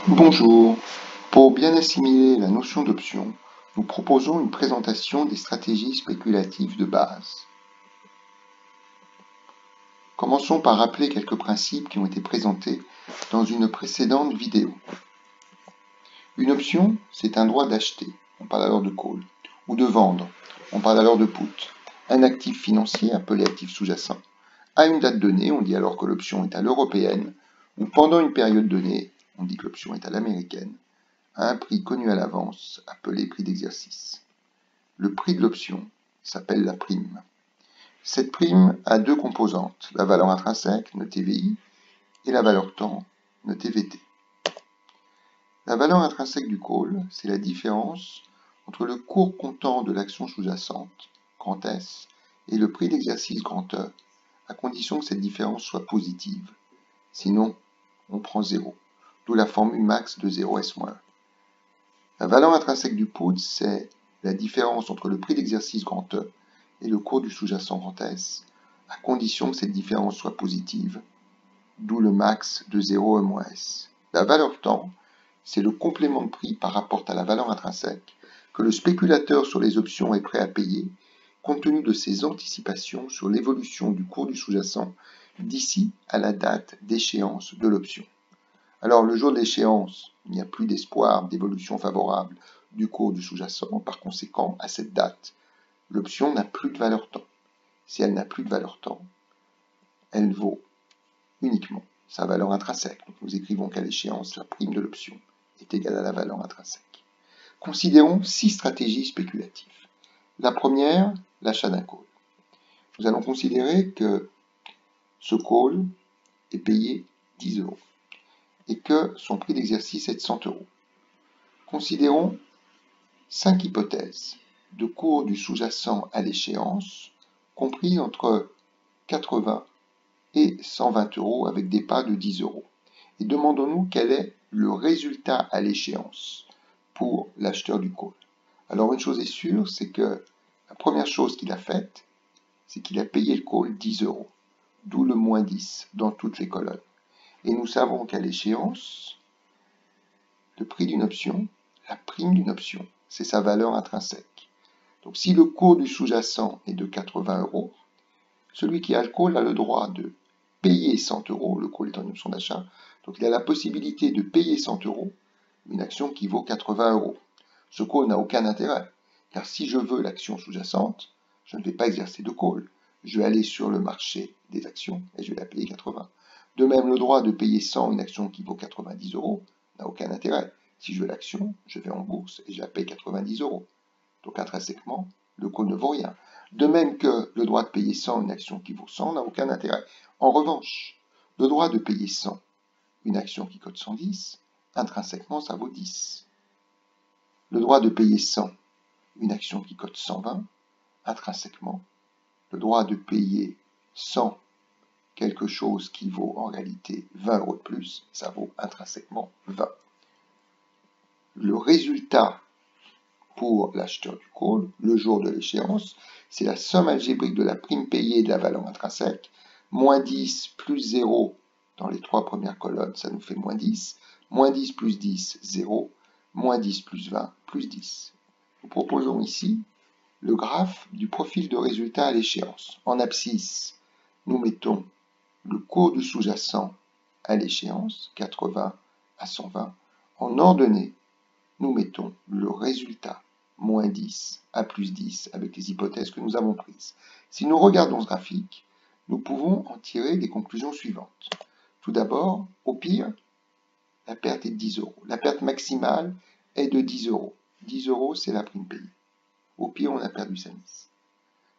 Bonjour. Pour bien assimiler la notion d'option, nous proposons une présentation des stratégies spéculatives de base. Commençons par rappeler quelques principes qui ont été présentés dans une précédente vidéo. Une option, c'est un droit d'acheter, on parle alors de call, ou de vendre, on parle alors de put, un actif financier appelé actif sous-jacent. À une date donnée, on dit alors que l'option est à l'européenne, ou pendant une période donnée, on dit que l'option est à l'américaine, à un prix connu à l'avance, appelé prix d'exercice. Le prix de l'option s'appelle la prime. Cette prime a deux composantes, la valeur intrinsèque, notée VI, et la valeur temps, notée VT. La valeur intrinsèque du call, c'est la différence entre le cours comptant de l'action sous-jacente, grand S, et le prix d'exercice grand E, à condition que cette différence soit positive. Sinon, on prend 0, d'où la formule max de 0S-1. La valeur intrinsèque du put, c'est la différence entre le prix d'exercice grand E et le cours du sous-jacent grand S, à condition que cette différence soit positive, d'où le max de 0 et moins S. La valeur temps, c'est le complément de prix par rapport à la valeur intrinsèque que le spéculateur sur les options est prêt à payer, compte tenu de ses anticipations sur l'évolution du cours du sous-jacent d'ici à la date d'échéance de l'option. Alors, le jour de l'échéance, il n'y a plus d'espoir d'évolution favorable du cours du sous-jacent. Par conséquent, à cette date, l'option n'a plus de valeur temps. Si elle n'a plus de valeur temps, elle vaut uniquement sa valeur intrinsèque. Donc, nous écrivons qu'à l'échéance, la prime de l'option est égale à la valeur intrinsèque. Considérons 6 stratégies spéculatives. La première, l'achat d'un call. Nous allons considérer que ce call est payé 10 euros et que son prix d'exercice est de 100 euros. Considérons 5 hypothèses de cours du sous-jacent à l'échéance, compris entre 80 et 120 euros avec des pas de 10 euros. Et demandons-nous quel est le résultat à l'échéance pour l'acheteur du call. Alors une chose est sûre, c'est que la première chose qu'il a faite, c'est qu'il a payé le call 10 euros, d'où le moins 10 dans toutes les colonnes. Et nous savons qu'à l'échéance, le prix d'une option, la prime d'une option, c'est sa valeur intrinsèque. Donc si le cours du sous-jacent est de 80 euros, celui qui a le call a le droit de payer 100 euros, le call est une option d'achat, donc il a la possibilité de payer 100 euros une action qui vaut 80 euros. Ce call n'a aucun intérêt, car si je veux l'action sous-jacente, je ne vais pas exercer de call. Je vais aller sur le marché des actions et je vais la payer 80. De même, le droit de payer 100 une action qui vaut 90 euros n'a aucun intérêt. Si je veux l'action, je vais en bourse et je la paye 90 euros. Donc intrinsèquement, le call ne vaut rien. De même que le droit de payer 100 une action qui vaut 100 n'a aucun intérêt. En revanche, le droit de payer 100 une action qui cote 110, intrinsèquement, ça vaut 10. Le droit de payer 100 une action qui cote 120, intrinsèquement, le droit de payer 100 quelque chose qui vaut en réalité 20 euros de plus, ça vaut intrinsèquement 20. Le résultat pour l'acheteur du call, le jour de l'échéance, c'est la somme algébrique de la prime payée et de la valeur intrinsèque, moins 10 plus 0 dans les 3 premières colonnes, ça nous fait moins 10, moins 10 plus 10, 0, moins 10 plus 20, plus 10. Nous proposons ici le graphe du profil de résultat à l'échéance. En abscisse, nous mettons le cours du sous-jacent à l'échéance, 80 à 120. En ordonnée, nous mettons le résultat, moins 10 à plus 10, avec les hypothèses que nous avons prises. Si nous regardons ce graphique, nous pouvons en tirer les conclusions suivantes. Tout d'abord, au pire, la perte est de 10 euros. La perte maximale est de 10 euros. 10 euros, c'est la prime payée. Au pire, on a perdu sa mise.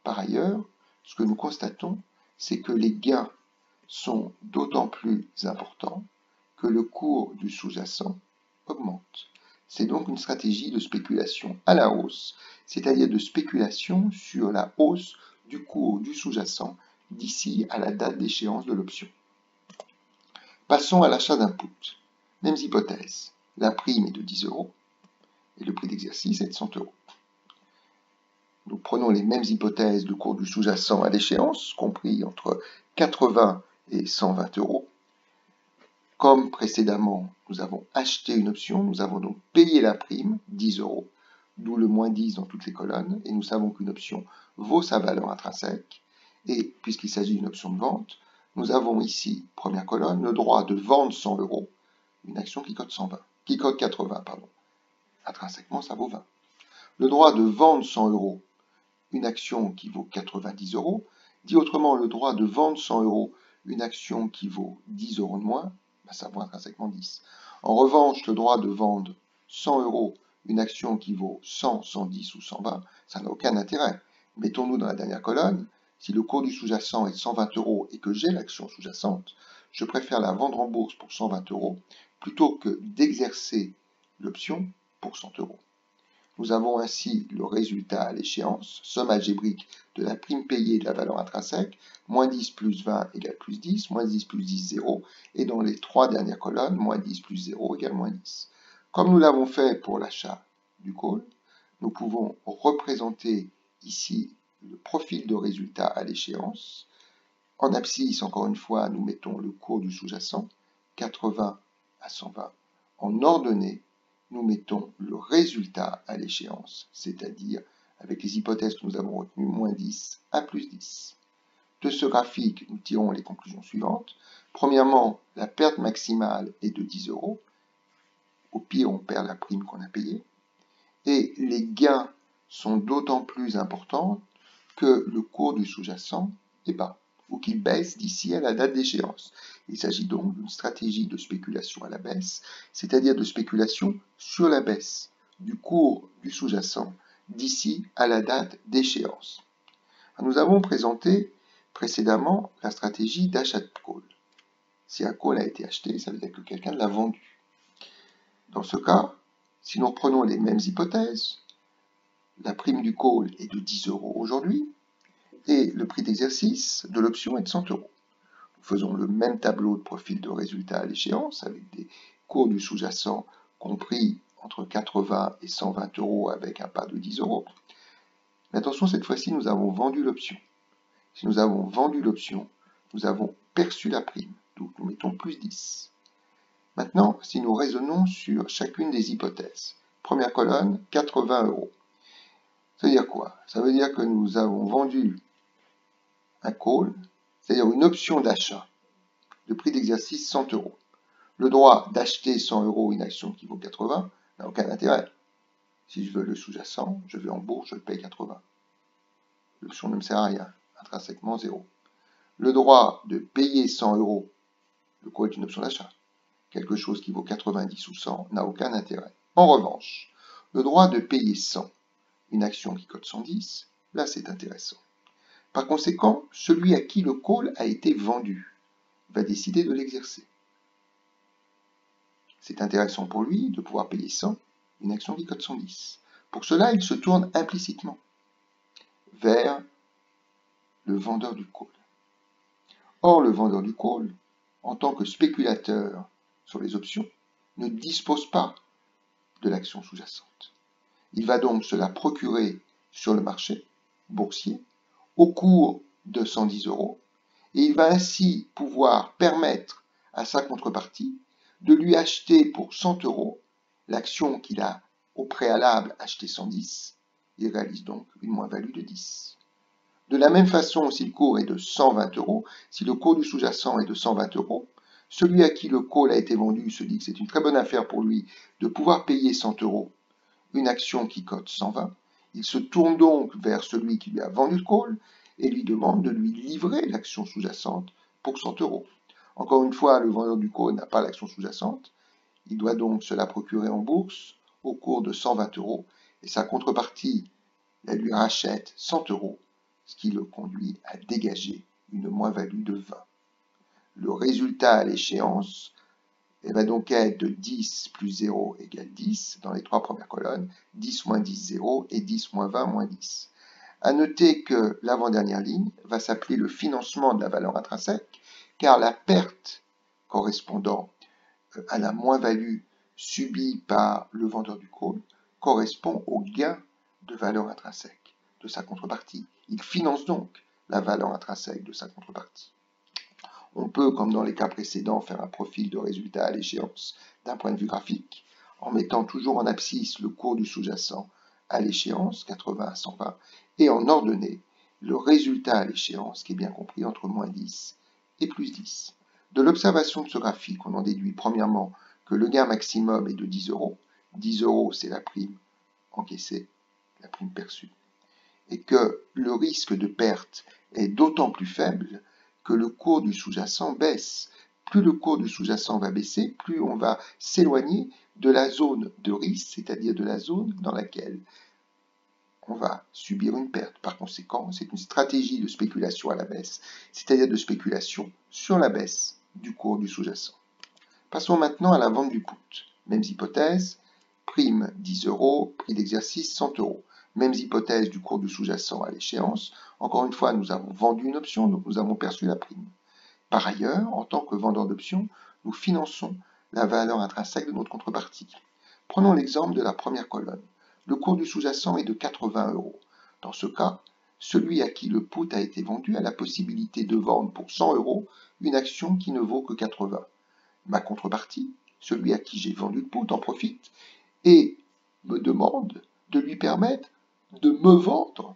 Par ailleurs, ce que nous constatons, c'est que les gains sont d'autant plus importants que le cours du sous-jacent augmente. C'est donc une stratégie de spéculation à la hausse, c'est-à-dire de spéculation sur la hausse du cours du sous-jacent d'ici à la date d'échéance de l'option. Passons à l'achat d'un put. Mêmes hypothèses. La prime est de 10 euros et le prix d'exercice est de 100 euros. Nous prenons les mêmes hypothèses de cours du sous-jacent à l'échéance, compris entre 80 et 120 euros. Comme précédemment, nous avons acheté une option, nous avons donc payé la prime, 10 €, d'où le moins 10 dans toutes les colonnes, et nous savons qu'une option vaut sa valeur intrinsèque, et puisqu'il s'agit d'une option de vente, nous avons ici, première colonne, le droit de vendre 100 €, une action qui cote 80, pardon. Intrinsèquement, ça vaut 20. Le droit de vendre 100 €, une action qui vaut 90 €, dit autrement, le droit de vendre 100 €, une action qui vaut 10 € de moins, ben ça vaut intrinsèquement 10. En revanche, le droit de vendre 100 €, une action qui vaut 100, 110 ou 120, ça n'a aucun intérêt. Mettons-nous dans la dernière colonne, si le cours du sous-jacent est de 120 € et que j'ai l'action sous-jacente, je préfère la vendre en bourse pour 120 € plutôt que d'exercer l'option pour 100 €. Nous avons ainsi le résultat à l'échéance, somme algébrique de la prime payée et de la valeur intrinsèque, moins 10 plus 20 égale plus 10, moins 10 plus 10, 0, et dans les trois dernières colonnes, moins 10 plus 0 égale moins 10. Comme nous l'avons fait pour l'achat du call, nous pouvons représenter ici le profil de résultat à l'échéance. En abscisse, encore une fois, nous mettons le cours du sous-jacent, 80 à 120. En ordonnée, nous mettons le résultat à l'échéance, c'est-à-dire, avec les hypothèses que nous avons retenues, moins 10 à plus 10. De ce graphique, nous tirons les conclusions suivantes. Premièrement, la perte maximale est de 10 €. Au pire, on perd la prime qu'on a payée. Et les gains sont d'autant plus importants que le cours du sous-jacent est bas, ou qu'il baisse d'ici à la date d'échéance. Il s'agit donc d'une stratégie de spéculation à la baisse, c'est-à-dire de spéculation sur la baisse du cours du sous-jacent d'ici à la date d'échéance. Nous avons présenté précédemment la stratégie d'achat de call. Si un call a été acheté, ça veut dire que quelqu'un l'a vendu. Dans ce cas, si nous reprenons les mêmes hypothèses, la prime du call est de 10 € aujourd'hui, et le prix d'exercice de l'option est de 100 €. Nous faisons le même tableau de profil de résultat à l'échéance avec des cours du sous-jacent compris entre 80 et 120 € avec un pas de 10 €. Mais attention, cette fois-ci, nous avons vendu l'option. Si nous avons vendu l'option, nous avons perçu la prime, donc nous mettons plus 10. Maintenant, si nous raisonnons sur chacune des hypothèses, première colonne, 80 €. Ça veut dire quoi? Ça veut dire que nous avons vendu un call, c'est-à-dire une option d'achat de prix d'exercice 100 €. Le droit d'acheter 100 € une action qui vaut 80 n'a aucun intérêt. Si je veux le sous-jacent, je vais en bourse, je le paye 80. L'option ne me sert à rien, intrinsèquement 0. Le droit de payer 100 €, le call est une option d'achat. Quelque chose qui vaut 90 ou 100 n'a aucun intérêt. En revanche, le droit de payer 100, une action qui cote 110, là c'est intéressant. Par conséquent, celui à qui le call a été vendu va décider de l'exercer. C'est intéressant pour lui de pouvoir payer 100, une action qui cote 110. Pour cela, il se tourne implicitement vers le vendeur du call. Or, le vendeur du call, en tant que spéculateur sur les options, ne dispose pas de l'action sous-jacente. Il va donc se la procurer sur le marché boursier au cours de 110 € et il va ainsi pouvoir permettre à sa contrepartie de lui acheter pour 100 € l'action qu'il a au préalable acheté 110. Il réalise donc une moins-value de 10. De la même façon, si le cours est de 120 €, si le cours du sous-jacent est de 120 €, celui à qui le call a été vendu se dit que c'est une très bonne affaire pour lui de pouvoir payer 100 € une action qui cote 120. Il se tourne donc vers celui qui lui a vendu le call et lui demande de lui livrer l'action sous-jacente pour 100 €. Encore une fois, le vendeur du call n'a pas l'action sous-jacente. Il doit donc se la procurer en bourse au cours de 120 € et sa contrepartie elle lui rachète 100 €, ce qui le conduit à dégager une moins-value de 20. Le résultat à l'échéance va donc être de 10 plus 0 égale 10 dans les trois premières colonnes, 10 moins 10, 0 et 10 moins 20, moins 10. À noter que l'avant-dernière ligne va s'appeler le financement de la valeur intrinsèque, car la perte correspondant à la moins-value subie par le vendeur du call correspond au gain de valeur intrinsèque de sa contrepartie. Il finance donc la valeur intrinsèque de sa contrepartie. On peut, comme dans les cas précédents, faire un profil de résultat à l'échéance d'un point de vue graphique, en mettant toujours en abscisse le cours du sous-jacent à l'échéance, 80 à 120, et en ordonnée, le résultat à l'échéance, qui est bien compris entre moins 10 et plus 10. De l'observation de ce graphique, on en déduit premièrement que le gain maximum est de 10 euros. 10 euros, c'est la prime encaissée, la prime perçue, et que le risque de perte est d'autant plus faible que le cours du sous-jacent baisse. Plus le cours du sous-jacent va baisser, plus on va s'éloigner de la zone de risque, c'est-à-dire de la zone dans laquelle on va subir une perte. Par conséquent, c'est une stratégie de spéculation à la baisse, c'est-à-dire de spéculation sur la baisse du cours du sous-jacent. Passons maintenant à la vente du put. Mêmes hypothèses, prime 10 euros, prix d'exercice 100 euros. Mêmes hypothèses du cours du sous-jacent à l'échéance. Encore une fois, nous avons vendu une option, donc nous avons perçu la prime. Par ailleurs, en tant que vendeur d'options, nous finançons la valeur intrinsèque de notre contrepartie. Prenons l'exemple de la première colonne. Le cours du sous-jacent est de 80 euros. Dans ce cas, celui à qui le put a été vendu a la possibilité de vendre pour 100 euros une action qui ne vaut que 80. Ma contrepartie, celui à qui j'ai vendu le put, en profite et me demande de lui permettre de me vendre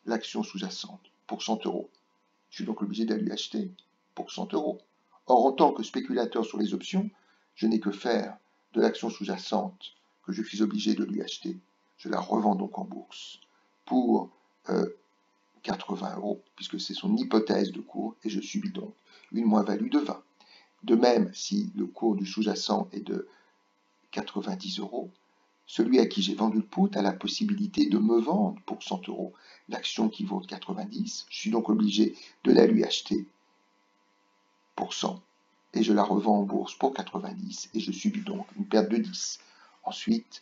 l'action sous-jacente pour 100 euros. Je suis donc obligé de la lui acheter pour 100 euros. Or, en tant que spéculateur sur les options, je n'ai que faire de l'action sous-jacente que je suis obligé de lui acheter. Je la revends donc en bourse pour 80 euros, puisque c'est son hypothèse de cours, et je subis donc une moins-value de 20. De même, si le cours du sous-jacent est de 90 euros, celui à qui j'ai vendu le put a la possibilité de me vendre pour 100 euros l'action qui vaut 90. Je suis donc obligé de la lui acheter pour 100 et je la revends en bourse pour 90 et je subis donc une perte de 10. Ensuite,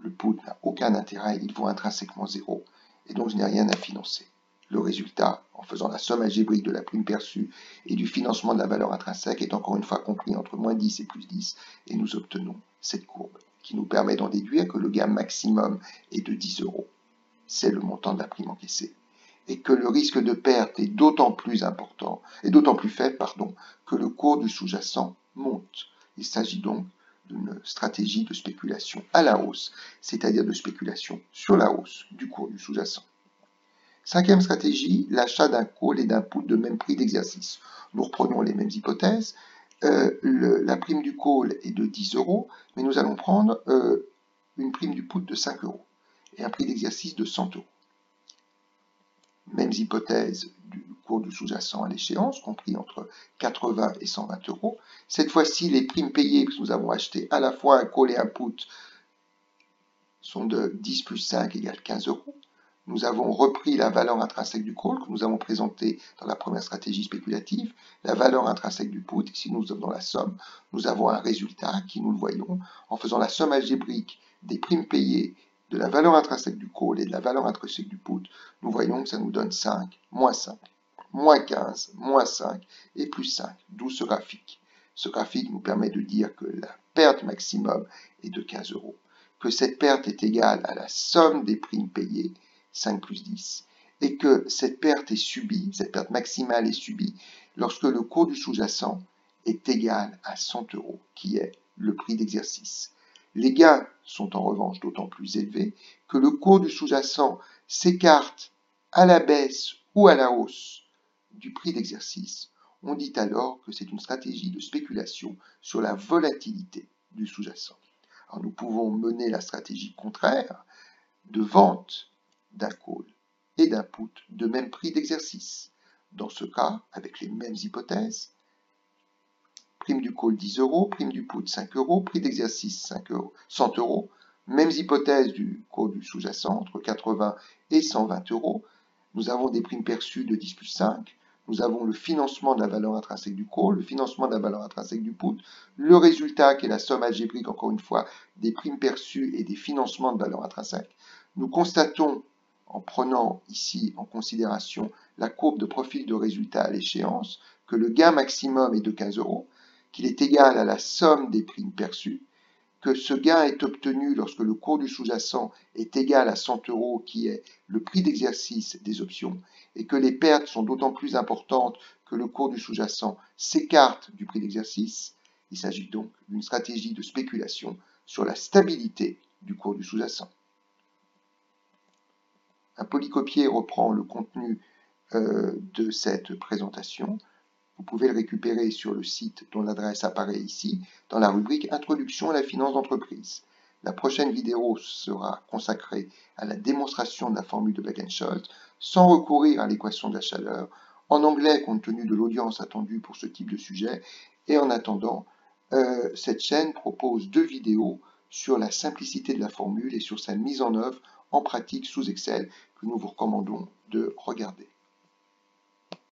le put n'a aucun intérêt, il vaut intrinsèquement 0 et donc je n'ai rien à financer. Le résultat, en faisant la somme algébrique de la prime perçue et du financement de la valeur intrinsèque, est encore une fois compris entre moins 10 et plus 10, et nous obtenons cette courbe, qui nous permet d'en déduire que le gain maximum est de 10 euros. C'est le montant de la prime encaissée. Et que le risque de perte est d'autant plus important, et d'autant plus faible, que le cours du sous-jacent monte. Il s'agit donc d'une stratégie de spéculation à la hausse, c'est-à-dire de spéculation sur la hausse du cours du sous-jacent. Cinquième stratégie, l'achat d'un call et d'un put de même prix d'exercice. Nous reprenons les mêmes hypothèses. La prime du call est de 10 euros, mais nous allons prendre une prime du put de 5 euros et un prix d'exercice de 100 euros. Mêmes hypothèses du cours du sous-jacent à l'échéance, compris entre 80 et 120 euros. Cette fois-ci, les primes payées, puisque nous avons acheté à la fois un call et un put, sont de 10 plus 5 égale 15 euros. Nous avons repris la valeur intrinsèque du call que nous avons présentée dans la première stratégie spéculative, la valeur intrinsèque du put, ici nous sommes dans la somme, nous avons un résultat qui, nous le voyons, en faisant la somme algébrique des primes payées, de la valeur intrinsèque du call et de la valeur intrinsèque du put, nous voyons que ça nous donne 5, moins 5, moins 15, moins 5 et plus 5, d'où ce graphique. Ce graphique nous permet de dire que la perte maximum est de 15 euros, que cette perte est égale à la somme des primes payées, 5 plus 10, et que cette perte est subie, cette perte maximale est subie lorsque le cours du sous-jacent est égal à 100 euros, qui est le prix d'exercice. Les gains sont en revanche d'autant plus élevés que le cours du sous-jacent s'écarte à la baisse ou à la hausse du prix d'exercice. On dit alors que c'est une stratégie de spéculation sur la volatilité du sous-jacent. Alors nous pouvons mener la stratégie contraire de vente d'un call et d'un put de même prix d'exercice. Dans ce cas, avec les mêmes hypothèses, prime du call 10 euros, prime du put 5 euros, prix d'exercice 100 euros, mêmes hypothèses du cours du sous-jacent entre 80 et 120 euros. Nous avons des primes perçues de 10 plus 5, nous avons le financement de la valeur intrinsèque du call, le financement de la valeur intrinsèque du put, le résultat qui est la somme algébrique, encore une fois, des primes perçues et des financements de valeur intrinsèque. Nous constatons, en prenant ici en considération la courbe de profil de résultat à l'échéance, que le gain maximum est de 15 euros, qu'il est égal à la somme des primes perçues, que ce gain est obtenu lorsque le cours du sous-jacent est égal à 100 euros, qui est le prix d'exercice des options, et que les pertes sont d'autant plus importantes que le cours du sous-jacent s'écarte du prix d'exercice. Il s'agit donc d'une stratégie de spéculation sur la stabilité du cours du sous-jacent. Un polycopier reprend le contenu de cette présentation. Vous pouvez le récupérer sur le site dont l'adresse apparaît ici, dans la rubrique Introduction à la finance d'entreprise. La prochaine vidéo sera consacrée à la démonstration de la formule de Black-Scholes sans recourir à l'équation de la chaleur, en anglais compte tenu de l'audience attendue pour ce type de sujet. Et en attendant, cette chaîne propose 2 vidéos sur la simplicité de la formule et sur sa mise en œuvre en pratique sous Excel que nous vous recommandons de regarder.